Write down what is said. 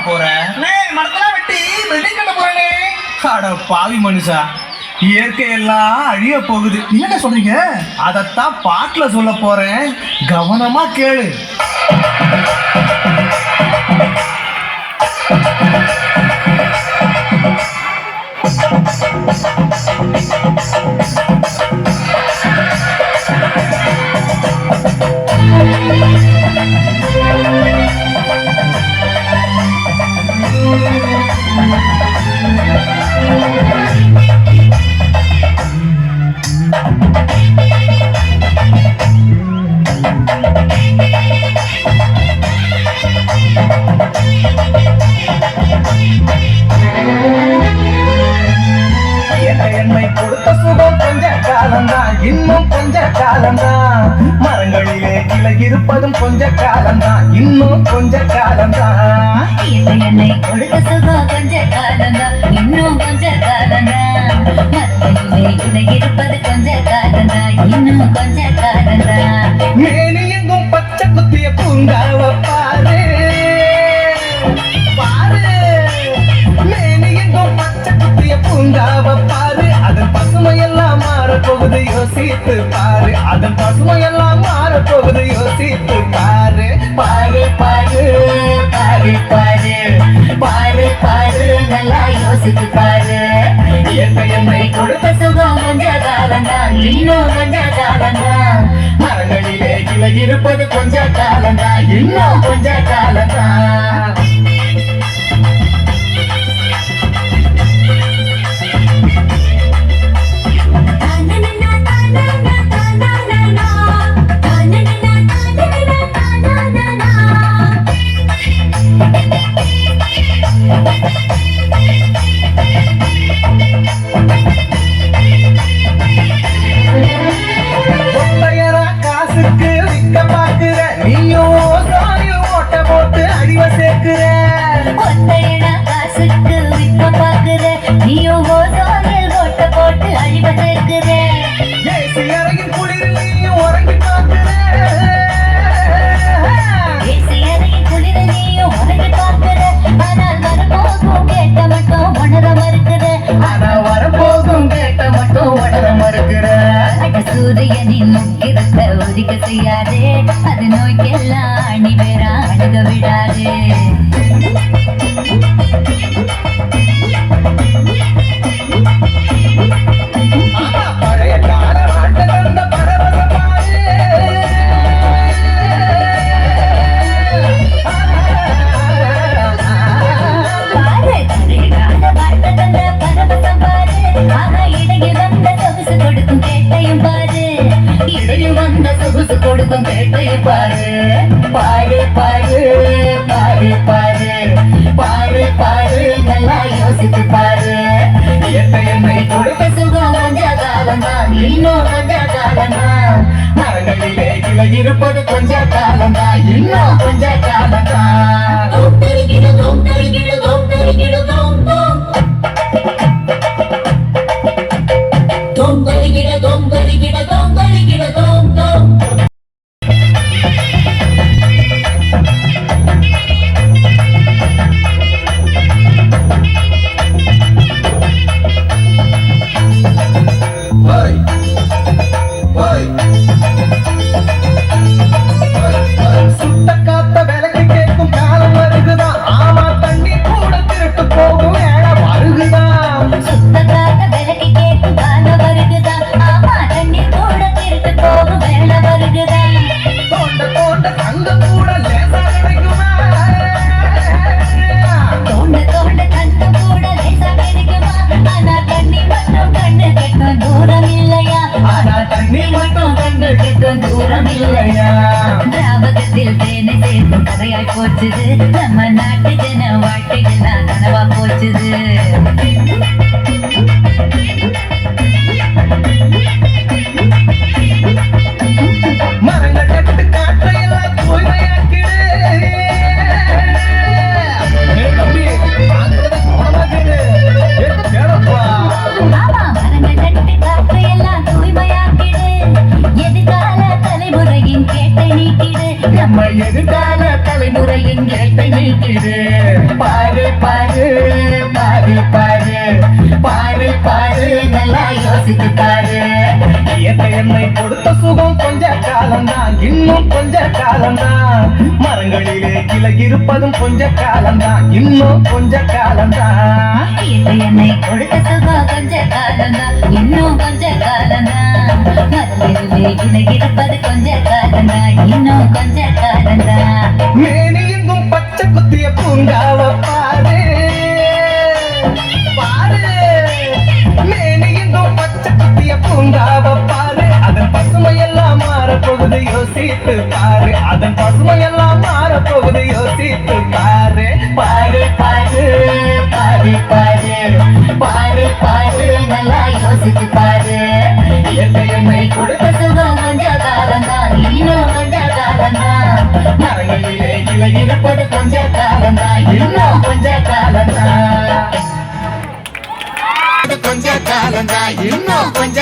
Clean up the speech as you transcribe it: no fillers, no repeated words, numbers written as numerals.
போற? மரத்தெல்லாம் வெட்டி பில்டிங் கட்ட போறேனே. அட பாவி மனுஷா, இயற்கை எல்லாம் அழிய போகுது. என்ன சொல்றீங்க? அதத்தான் பாட்டுல சொல்ல போறேன், கவனமா கேளு. என்னை கொடுத்த சுகம் கொஞ்ச காலம்தான், இன்னும் கொஞ்ச காலம்தான். மரங்களிலே கிளை இருப்பதும் கொஞ்ச காலம்தான், இன்னும் கொஞ்ச காலம்தான். என்னை கொடுத்த சுகம் கொஞ்ச காலம்தான், இன்னும் கொஞ்ச காலம்தான். மரங்களிலே கிளை இருப்பது கொஞ்ச காலம்தான், இன்னும் கொஞ்ச காலம்தான். மேனி எங்கும் பச்சை குத்திய பூங்காவ பாரு பாரு, மேனி எங்கும் பச்சை குத்திய பூங்காவ பாரு. அதன் பசுமையெல்லாம் மாறப்போகுது, யோசித்து பாரு. அதன் பசுமையெல்லாம் மாறப்போகுது, யோசித்து பாரு. பாரு பாரு பாரு பாரு பாரு பாரு நல்லா யோசித்து பாரு. என்னை கொடுத்த சுகம் கொஞ்ச காலம்தான், இன்னும் கொஞ்ச காலம்தான். மரங்களிலே கிளை இருப்பது கொஞ்ச காலம்தான், இன்னும் கொஞ்ச காலம்தான். காசுக்கு விற்க பாக்குற நீயும் சாரியும் ஓட்ட போட்டு அடிவ சேர்க்கிற. ஒத்தையடா காசுக்கு விற்க பாக்குற நீயும் ஓசோனில் ஓட்ட போட்டு அழிவ சேர்க்கிற. ஏசி அறையின் குளிரில் நீயும் உறங்கி பார்க்கிற. ஏசி அறையின் குளிரில் நீயும் உறங்கி பார்க்கிற. ஆனால் வரப்போகும் கேட்ட மட்டும் உணர மறுக்கிற. ஆனால் வரப்போகும் கேட்ட மட்டும் உணர மறுக்கிற. சூரியனின் முக்கிரத்தை ஒதுக்க செய்யாதே, அது நோய்க்கெல்லாம் அணி வேற அணுக விடாதே. பழைய கால நாட்டு தந்த பரவச பாரு. பாரு பழைய கால வாழ்க்கை தந்த பரவசம் பாரு. ஆனா இடையே வந்த சொகுசு கொடுக்கும் கேட்டையும் பாரு. இடையே வந்த சொகுசு கொடுக்கும் கேட்டையும் பாரு. பாரு பாரு பாரு பாரு பாரு பாரு நல்லா யோசித்து பாரு. என்னை கொடுத்த சுகம் கொஞ்ச காலம்தான், இன்னும் கொஞ்ச காலம்தான். மரங்களிலே கிளை இருப்பது கொஞ்ச காலம்தான், இன்னும் கொஞ்ச காலம்தான். தோம் தருகிடு தோம் தருகிடு தோம் தருகிடு தோம் தோம் தோம் தருகிடு தோம் தருகிடு தோம் தருகிடு தோம் தோம். சுட்ட காத்த விலைக்கு கேட்கும் காலம் வருகுதான். ஆமா, தண்ணி கூட திருட்டு போகும் வேலை வருகுதான். சுத்தக்காக விலகி கேட்கும் காலம் வருகுதான். ஆமா தண்ணீர் கூட திருட்டு போகும் வேலை வருகுதான். தோண்ட தோண்ட தங்கம் கூட லேசா கிடைக்குமா? தோண்ட தோண்ட தங்கம் கூட லேசா கிடைக்குமா? ஆனா தண்ணி மட்டும் கண்ணு கெட்டும் தூரம் இல்லையா? ஆனா தண்ணி மட்டும் கண்டு கிட்டும் தூரம் இல்லையா? திராவகத்தில் தேனை சேர்க்கும் கதையாய் போச்சுது. நம்ம நாட்டு ஜன வாழ்க்கையெல்லாம் கனவா போச்சுது. மரங்கள் நட்டு காற்றையெல்லாம் தூய்மையாக்கிடு. தம்பி, பார்க்கறத கவனமா கேளு. கேளப்பா. ஆமா மரங்கள் நட்டு காற்றையெல்லாம் தூய்மையாக்கிடு. எதிர்கால தலைமுறையின் கேட்டை நீக்கிடு. நம்ம எதிர்கால தலைமுறையின் கேட்டை நீக்கிடு. பாரு பாரு பாரு பாரு பாரு பாரு நல்லா யோசித்து பாரு இயற்கை என்னை கொடுத்த சுகம் கொஞ்ச காலம்தான் இன்னும் கொஞ்ச காலம்தான் மரங்களிலே கிளை இருப்பதும் கொஞ்ச காலம்தான் இன்னும் கொஞ்ச காலம்தான் இது என்னை கொடுத்த சுகம் கொஞ்ச காலம்தான் இன்னும் கொஞ்ச காலம்தான் மரங்களிலே இலை இருப்பது கொஞ்ச காலம்தான் இன்னும் கொஞ்ச காலம்தான் மேனி எங்கும் பச்சை குத்திய பூங்காவ பாரு பாரு மேனி எங்கும் பச்சை குத்திய பூங்காவ பாரு அதன் பசுமையெல்லாம் மாறப்போகுது யோசித்து பாரு அதன் பசுமையெல்லாம் மாறப்போகுது யோசித்து பாரு பாரு பாரு பாரு பாரு பாரு பாரு நல்லா யோசித்து பாரு இயற்கை என்னை கொடுத்த சுகம் கொஞ்ச காலம்தான் இன்னும் கொஞ்ச காலம்தான் மரங்களிலே கிளை இருப்பது கொஞ்ச காலம்தான் இன்னும் கொஞ்ச காலம்தான் கொஞ்ச காலம்தான் இன்னும் கொஞ்ச